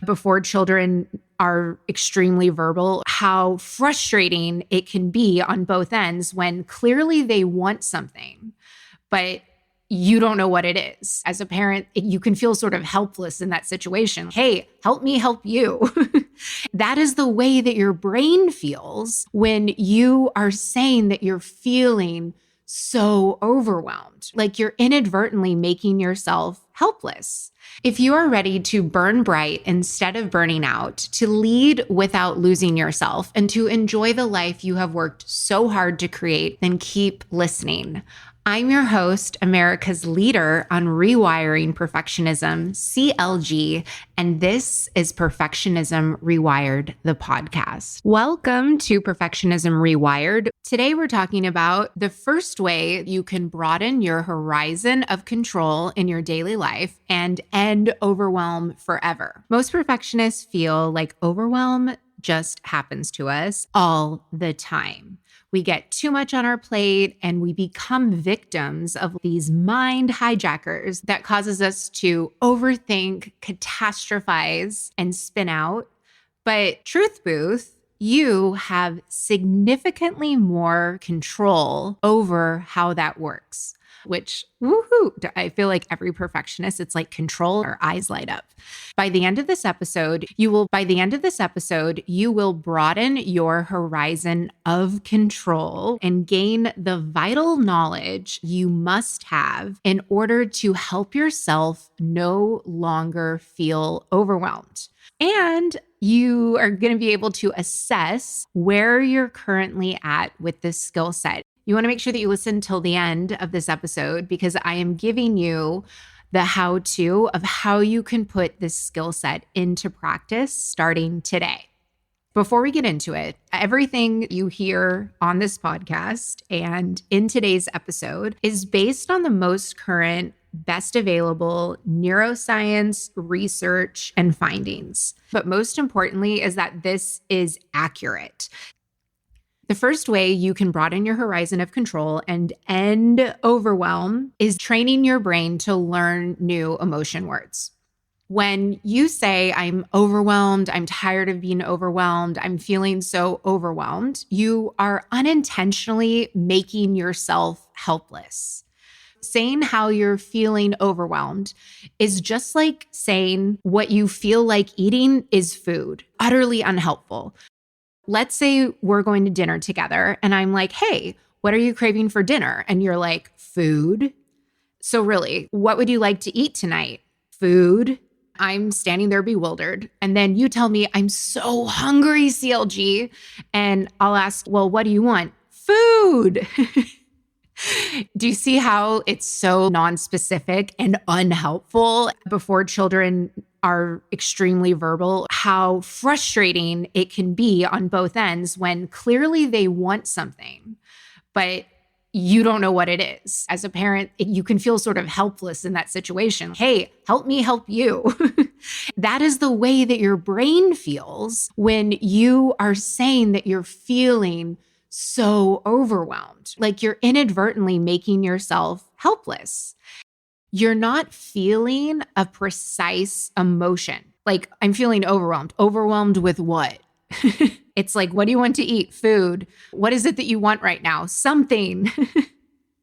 before children are extremely verbal, how frustrating it can be on both ends when clearly they want something, but you don't know what it is. As a parent, you can feel sort of helpless in that situation. Hey, help me help you. That is the way that your brain feels when you are saying that you're feeling so overwhelmed, like you're inadvertently making yourself helpless. If you are ready to burn bright instead of burning out, to lead without losing yourself, and to enjoy the life you have worked so hard to create, then keep listening. I'm your host, America's leader on rewiring perfectionism, CLG, and this is Perfectionism Rewired, the podcast. Welcome to Perfectionism Rewired. Today we're talking about the first way you can broaden your horizon of control in your daily life and end overwhelm forever. Most perfectionists feel like overwhelm just happens to us all the time. We get too much on our plate and we become victims of these mind hijackers that causes us to overthink, catastrophize, and spin out. But truth booth, you have significantly more control over how that works. Which, woohoo, I feel like every perfectionist, it's like control, our eyes light up. By the end of this episode, you will broaden your horizon of control and gain the vital knowledge you must have in order to help yourself no longer feel overwhelmed. And you are going to be able to assess where you're currently at with this skill set. You want to make sure that you listen till the end of this episode because I am giving you the how-to of how you can put this skill set into practice starting today. Before we get into it, everything you hear on this podcast and in today's episode is based on the most current, best available neuroscience research and findings. But most importantly is that this is accurate. The first way you can broaden your horizon of control and end overwhelm is training your brain to learn new emotion words. When you say, I'm overwhelmed, I'm tired of being overwhelmed, I'm feeling so overwhelmed, you are unintentionally making yourself helpless. Saying how you're feeling overwhelmed is just like saying what you feel like eating is food, utterly unhelpful. Let's say we're going to dinner together and I'm like, hey, what are you craving for dinner? And you're like, food. So really, what would you like to eat tonight? Food. I'm standing there bewildered. And then you tell me, I'm so hungry, CLG. And I'll ask, well, what do you want? Food. Do you see how it's so nonspecific and unhelpful? Before children are extremely verbal, how frustrating it can be on both ends when clearly they want something, but you don't know what it is. As a parent, you can feel sort of helpless in that situation. Hey, help me help you. That is the way that your brain feels when you are saying that you're feeling so overwhelmed, like you're inadvertently making yourself helpless. You're not feeling a precise emotion. Like, I'm feeling overwhelmed. Overwhelmed with what? It's like, what do you want to eat? Food. What is it that you want right now? Something.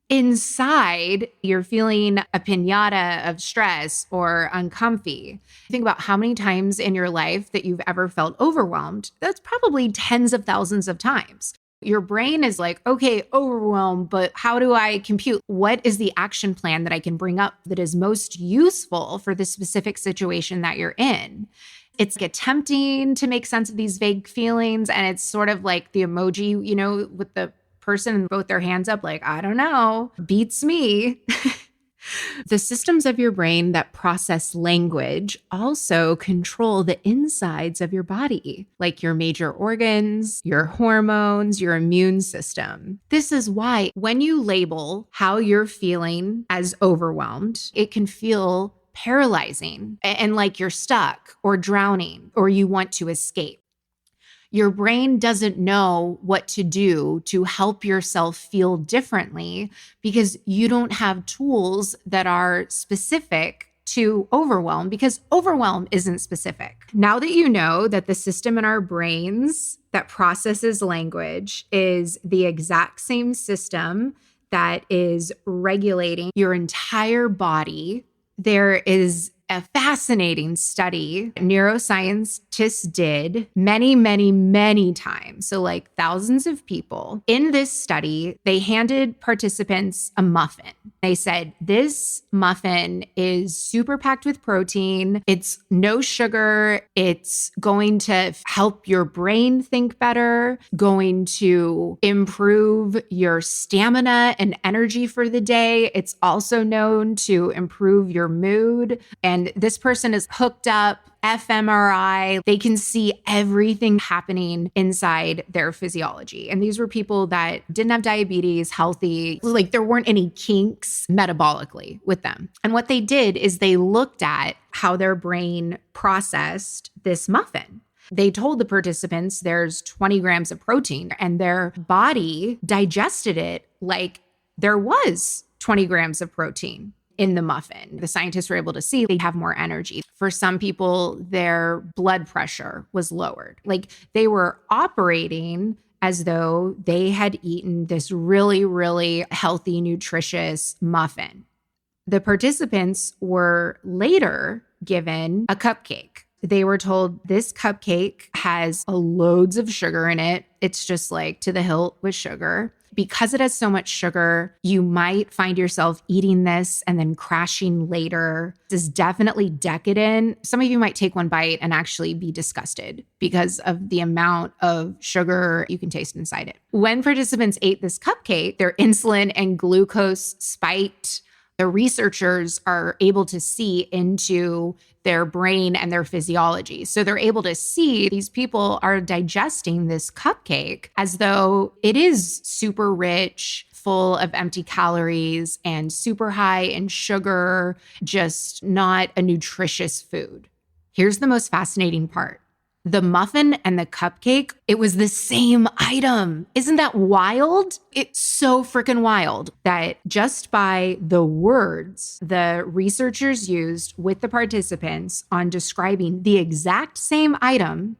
Inside, you're feeling a piñata of stress or uncomfy. Think about how many times in your life that you've ever felt overwhelmed. That's probably tens of thousands of times. Your brain is like, okay, overwhelmed, but how do I compute? What is the action plan that I can bring up that is most useful for the specific situation that you're in? It's attempting to make sense of these vague feelings. And it's sort of like the emoji, with the person and both their hands up, like, I don't know, beats me. The systems of your brain that process language also control the insides of your body, like your major organs, your hormones, your immune system. This is why when you label how you're feeling as overwhelmed, it can feel paralyzing and like you're stuck or drowning or you want to escape. Your brain doesn't know what to do to help yourself feel differently because you don't have tools that are specific to overwhelm because overwhelm isn't specific. Now that you know that the system in our brains that processes language is the exact same system that is regulating your entire body, there is a fascinating study neuroscientists did many, many, many times. So like thousands of people. In this study, they handed participants a muffin. They said, this muffin is super packed with protein. It's no sugar. It's going to help your brain think better, going to improve your stamina and energy for the day. It's also known to improve your mood. And this person is hooked up, fMRI. They can see everything happening inside their physiology. And these were people that didn't have diabetes, healthy, like there weren't any kinks metabolically with them. And what they did is they looked at how their brain processed this muffin. They told the participants there's 20 grams of protein, and their body digested it like there was 20 grams of protein in the muffin. The scientists were able to see they have more energy. For some people, their blood pressure was lowered. Like they were operating as though they had eaten this really, really healthy, nutritious muffin. The participants were later given a cupcake. They were told this cupcake has loads of sugar in it. It's just like to the hilt with sugar. Because it has so much sugar, you might find yourself eating this and then crashing later. This is definitely decadent. Some of you might take one bite and actually be disgusted because of the amount of sugar you can taste inside it. When participants ate this cupcake, their insulin and glucose spiked. The researchers are able to see into their brain and their physiology. So they're able to see these people are digesting this cupcake as though it is super rich, full of empty calories and super high in sugar, just not a nutritious food. Here's the most fascinating part. The muffin and the cupcake, it was the same item. Isn't that wild? It's so freaking wild that just by the words the researchers used with the participants on describing the exact same item,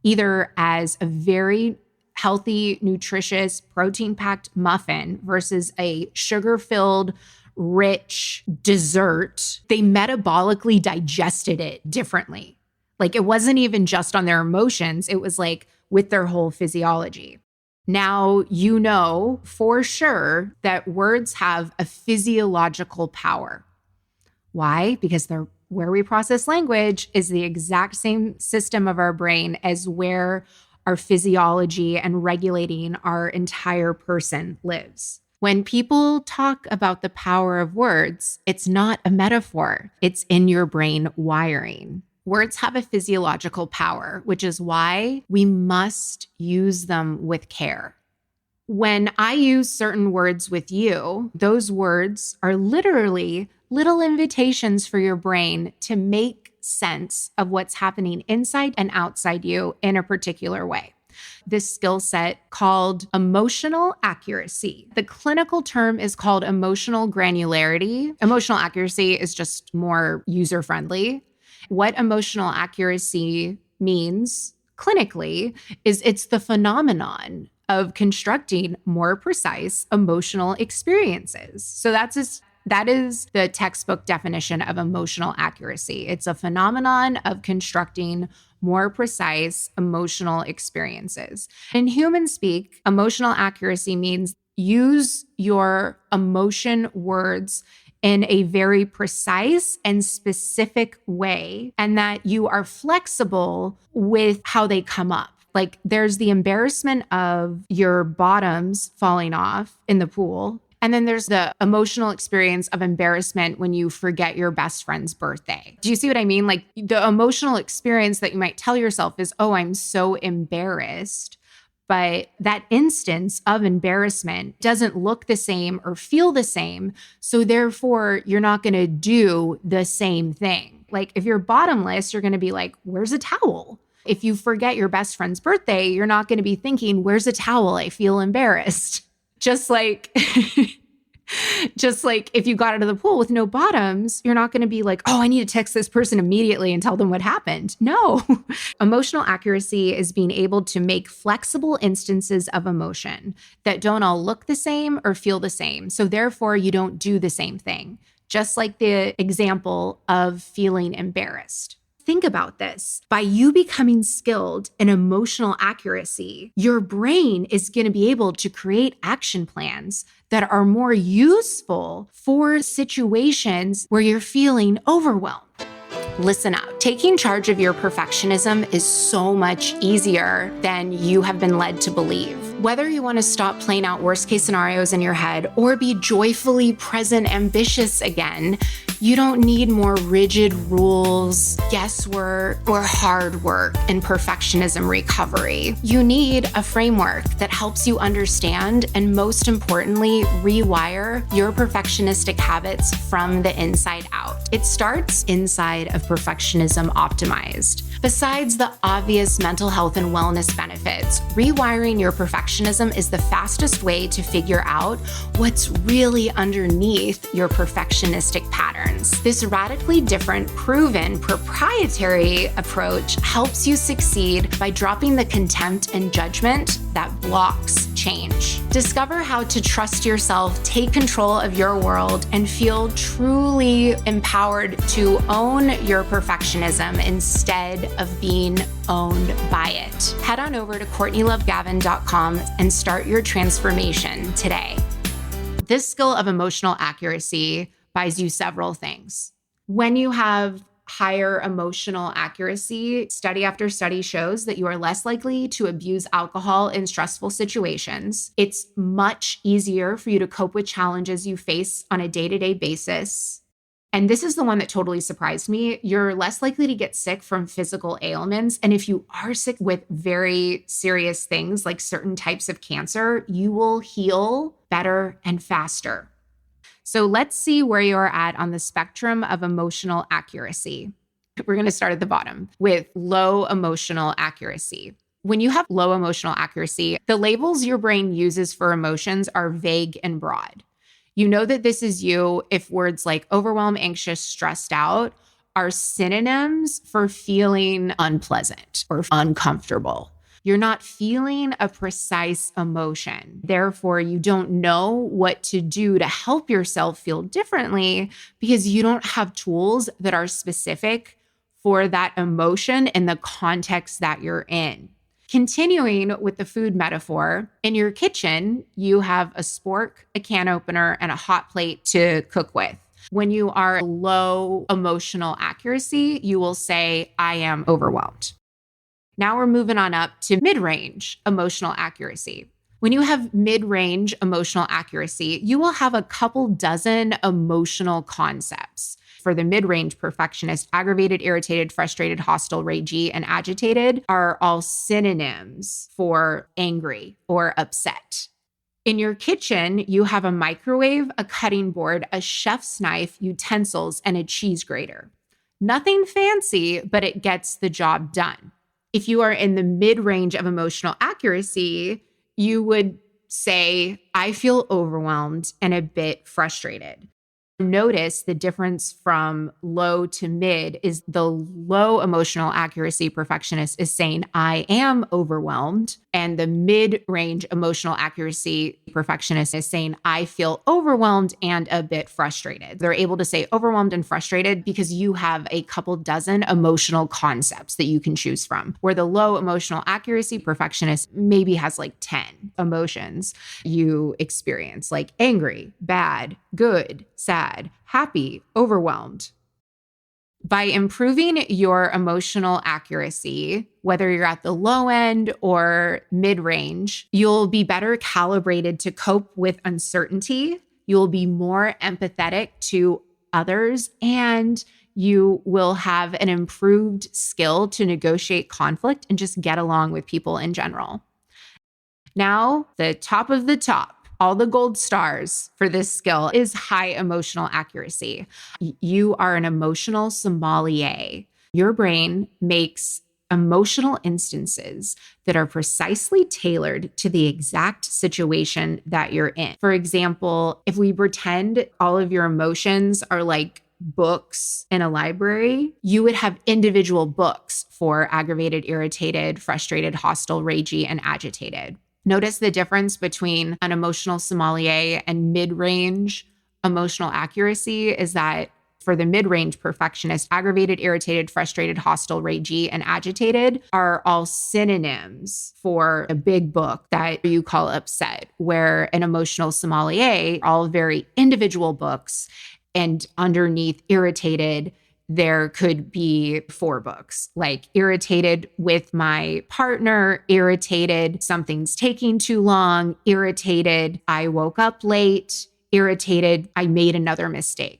either as a very healthy, nutritious, protein-packed muffin versus a sugar-filled, rich dessert, they metabolically digested it differently. Like it wasn't even just on their emotions. It was like with their whole physiology. Now, you know for sure that words have a physiological power. Why? Because where we process language is the exact same system of our brain as where our physiology and regulating our entire person lives. When people talk about the power of words, it's not a metaphor. It's in your brain wiring. Words have a physiological power, which is why we must use them with care. When I use certain words with you, those words are literally little invitations for your brain to make sense of what's happening inside and outside you in a particular way. This skill set called emotional accuracy. The clinical term is called emotional granularity. Emotional accuracy is just more user-friendly. What emotional accuracy means clinically is it's the phenomenon of constructing more precise emotional experiences. So that is the textbook definition of emotional accuracy. It's a phenomenon of constructing more precise emotional experiences. In human speak, emotional accuracy means use your emotion words in a very precise and specific way, and that you are flexible with how they come up. Like there's the embarrassment of your bottoms falling off in the pool. And then there's the emotional experience of embarrassment when you forget your best friend's birthday. Do you see what I mean? Like the emotional experience that you might tell yourself is, oh, I'm so embarrassed. But that instance of embarrassment doesn't look the same or feel the same. So therefore, you're not going to do the same thing. Like if you're bottomless, you're going to be like, where's a towel? If you forget your best friend's birthday, you're not going to be thinking, where's a towel? I feel embarrassed. Just like Just like if you got out of the pool with no bottoms, you're not going to be like, oh, I need to text this person immediately and tell them what happened. No. Emotional accuracy is being able to make flexible instances of emotion that don't all look the same or feel the same. So therefore, you don't do the same thing. Just like the example of feeling embarrassed. Think about this. By you becoming skilled in emotional accuracy, your brain is going to be able to create action plans that are more useful for situations where you're feeling overwhelmed. Listen up. Taking charge of your perfectionism is so much easier than you have been led to believe. Whether you want to stop playing out worst case scenarios in your head or be joyfully present ambitious again, you don't need more rigid rules, guesswork, or hard work in perfectionism recovery. You need a framework that helps you understand and, most importantly, rewire your perfectionistic habits from the inside out. It starts inside of Perfectionism Optimized. Besides the obvious mental health and wellness benefits, rewiring your perfectionism is the fastest way to figure out what's really underneath your perfectionistic patterns. This radically different, proven, proprietary approach helps you succeed by dropping the contempt and judgment that blocks change. Discover how to trust yourself, take control of your world, and feel truly empowered to own your perfectionism instead of being owned by it. Head on over to CourtneyLoveGavin.com and start your transformation today. This skill of emotional accuracy buys you several things. When you have higher emotional accuracy, study after study shows that you are less likely to abuse alcohol in stressful situations. It's much easier for you to cope with challenges you face on a day-to-day basis. And this is the one that totally surprised me. You're less likely to get sick from physical ailments. And if you are sick with very serious things like certain types of cancer, you will heal better and faster. So let's see where you're at on the spectrum of emotional accuracy. We're going to start at the bottom with low emotional accuracy. When you have low emotional accuracy, the labels your brain uses for emotions are vague and broad. You know that this is you if words like overwhelmed, anxious, stressed out are synonyms for feeling unpleasant or uncomfortable. You're not feeling a precise emotion. Therefore, you don't know what to do to help yourself feel differently because you don't have tools that are specific for that emotion in the context that you're in. Continuing with the food metaphor, in your kitchen, you have a spork, a can opener, and a hot plate to cook with. When you are low emotional accuracy, you will say, I am overwhelmed. Now we're moving on up to mid-range emotional accuracy. When you have mid-range emotional accuracy, you will have a couple dozen emotional concepts. For the mid-range perfectionist, aggravated, irritated, frustrated, hostile, ragey, and agitated are all synonyms for angry or upset. In your kitchen, you have a microwave, a cutting board, a chef's knife, utensils, and a cheese grater. Nothing fancy, but it gets the job done. If you are in the mid-range of emotional accuracy, you would say, I feel overwhelmed and a bit frustrated. Notice the difference from low to mid is the low emotional accuracy perfectionist is saying, I am overwhelmed. And the mid-range emotional accuracy perfectionist is saying, I feel overwhelmed and a bit frustrated. They're able to say overwhelmed and frustrated because you have a couple dozen emotional concepts that you can choose from, where the low emotional accuracy perfectionist maybe has like 10 emotions you experience, like angry, bad, good, sad, happy, overwhelmed. By improving your emotional accuracy, whether you're at the low end or mid-range, you'll be better calibrated to cope with uncertainty. You'll be more empathetic to others, and you will have an improved skill to negotiate conflict and just get along with people in general. Now, the top of the top. All the gold stars for this skill is high emotional accuracy. You are an emotional sommelier. Your brain makes emotional instances that are precisely tailored to the exact situation that you're in. For example, if we pretend all of your emotions are like books in a library, you would have individual books for aggravated, irritated, frustrated, hostile, ragey, and agitated. Notice the difference between an emotional sommelier and mid-range emotional accuracy is that for the mid-range perfectionist, aggravated, irritated, frustrated, hostile, ragey, and agitated are all synonyms for a big book that you call upset, where an emotional sommelier, all very individual books, and underneath irritated, there could be 4 books, like irritated with my partner, irritated, something's taking too long, irritated, I woke up late, irritated, I made another mistake.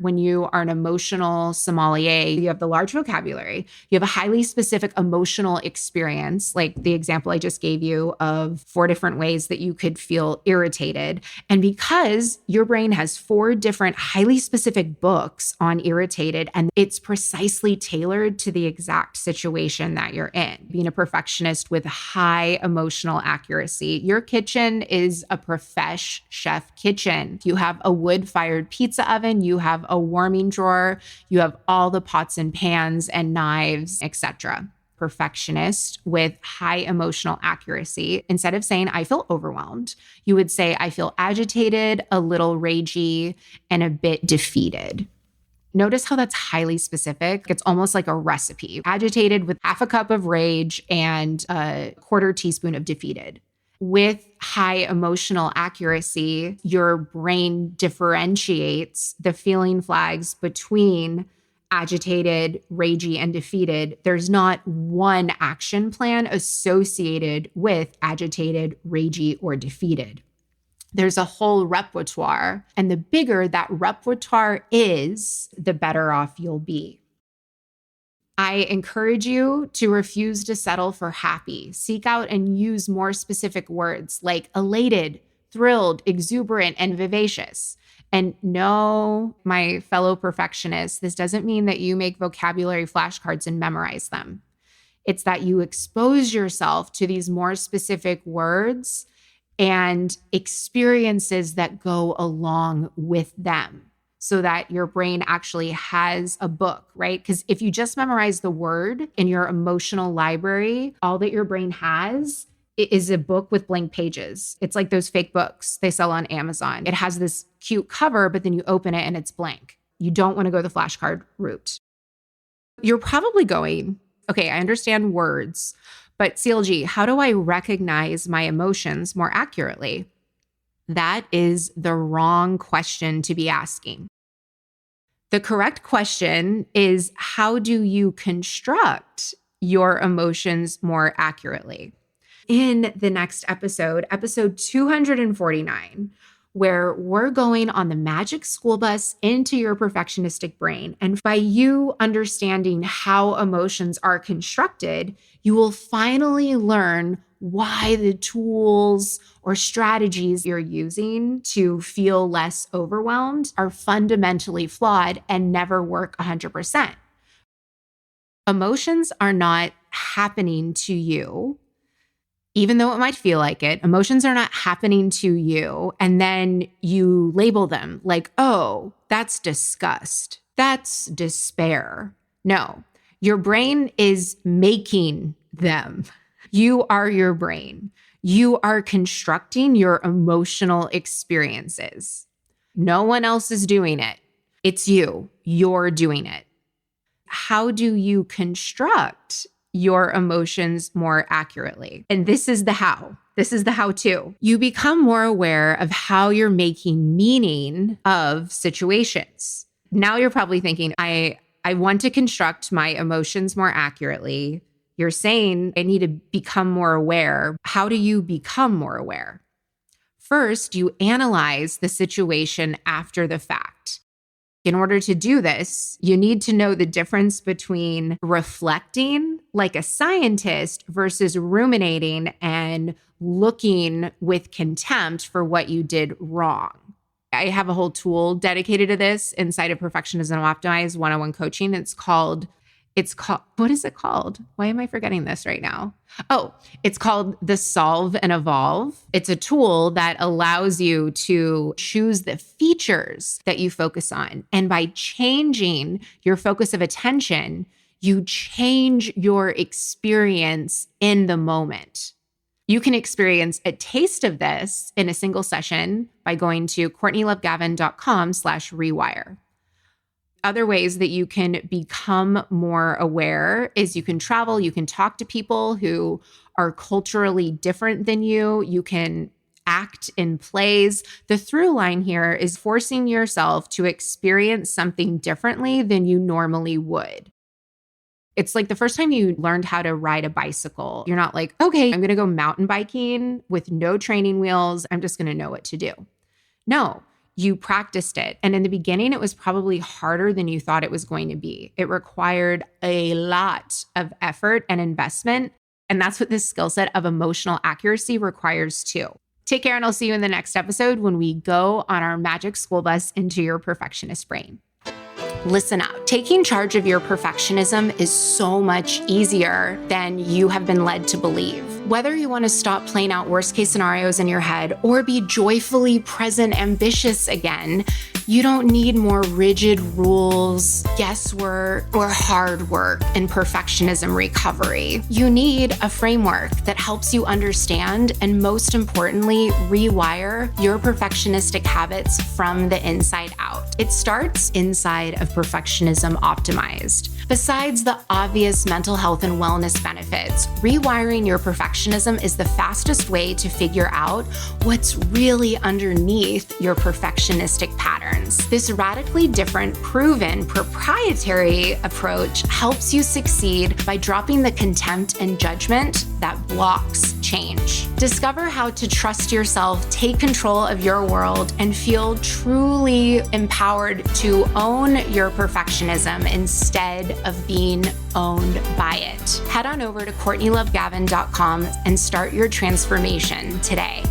When you are an emotional sommelier, you have the large vocabulary, you have a highly specific emotional experience, like the example I just gave you of 4 different ways that you could feel irritated. And because your brain has 4 different highly specific books on irritated, and it's precisely tailored to the exact situation that you're in. Being a perfectionist with high emotional accuracy, your kitchen is a profesh chef kitchen. You have a wood-fired pizza oven, you have a warming drawer, you have all the pots and pans and knives, etc. Perfectionist with high emotional accuracy, instead of saying, I feel overwhelmed, you would say, I feel agitated, a little ragey, and a bit defeated. Notice how that's highly specific. It's almost like a recipe. Agitated with half a cup of rage and a quarter teaspoon of defeated. With high emotional accuracy, your brain differentiates the feeling flags between agitated, ragey, and defeated. There's not one action plan associated with agitated, ragey, or defeated. There's a whole repertoire, and the bigger that repertoire is, the better off you'll be. I encourage you to refuse to settle for happy. Seek out and use more specific words like elated, thrilled, exuberant, and vivacious. And no, my fellow perfectionists, this doesn't mean that you make vocabulary flashcards and memorize them. It's that you expose yourself to these more specific words and experiences that go along with them, so that your brain actually has a book, right? Because if you just memorize the word in your emotional library, all that your brain has is a book with blank pages. It's like those fake books they sell on Amazon. It has this cute cover, but then you open it and it's blank. You don't want to go the flashcard route. You're probably going, okay, I understand words, but CLG, how do I recognize my emotions more accurately? That is the wrong question to be asking. The correct question is, how do you construct your emotions more accurately? In the next episode, episode 249, where we're going on the magic school bus into your perfectionistic brain. And by you understanding how emotions are constructed, you will finally learn why the tools or strategies you're using to feel less overwhelmed are fundamentally flawed and never work 100%. Emotions are not happening to you, even though it might feel like it. Emotions are not happening to you, and then you label them like, oh, that's disgust, that's despair. No, your brain is making them. You are your brain. You are constructing your emotional experiences. No one else is doing it. It's you. You're doing it. How do you construct your emotions more accurately? And this is the how. This is the how-to. You become more aware of how you're making meaning of situations. Now you're probably thinking, I want to construct my emotions more accurately. You're saying I need to become more aware. How do you become more aware? First, you analyze the situation after the fact. In order to do this, you need to know the difference between reflecting like a scientist versus ruminating and looking with contempt for what you did wrong. I have a whole tool dedicated to this inside of Perfectionism Optimized one-on-one coaching. It's called It's called, what is it called? Why am I forgetting this right now? Oh, it's called the Solve and Evolve. It's a tool that allows you to choose the features that you focus on. And by changing your focus of attention, you change your experience in the moment. You can experience a taste of this in a single session by going to CourtneyLoveGavin.com/rewire. Other ways that you can become more aware is you can travel, you can talk to people who are culturally different than you. You can act in plays. The through line here is forcing yourself to experience something differently than you normally would. It's like the first time you learned how to ride a bicycle. You're not like, okay, I'm going to go mountain biking with no training wheels. I'm just going to know what to do. No. You practiced it. And in the beginning, it was probably harder than you thought it was going to be. It required a lot of effort and investment. And that's what this skill set of emotional accuracy requires too. Take care, and I'll see you in the next episode when we go on our magic school bus into your perfectionist brain. Listen up. Taking charge of your perfectionism is so much easier than you have been led to believe. Whether you want to stop playing out worst case scenarios in your head or be joyfully present, ambitious again, you don't need more rigid rules, guesswork, or hard work in perfectionism recovery. You need a framework that helps you understand and, most importantly, rewire your perfectionistic habits from the inside out. It starts inside of Perfectionism Optimized. Besides the obvious mental health and wellness benefits, rewiring your perfectionism is the fastest way to figure out what's really underneath your perfectionistic patterns. This radically different, proven, proprietary approach helps you succeed by dropping the contempt and judgment that blocks change. Discover how to trust yourself, take control of your world, and feel truly empowered to own your perfectionism instead of being owned by it. Head on over to CourtneyLoveGavin.com and start your transformation today.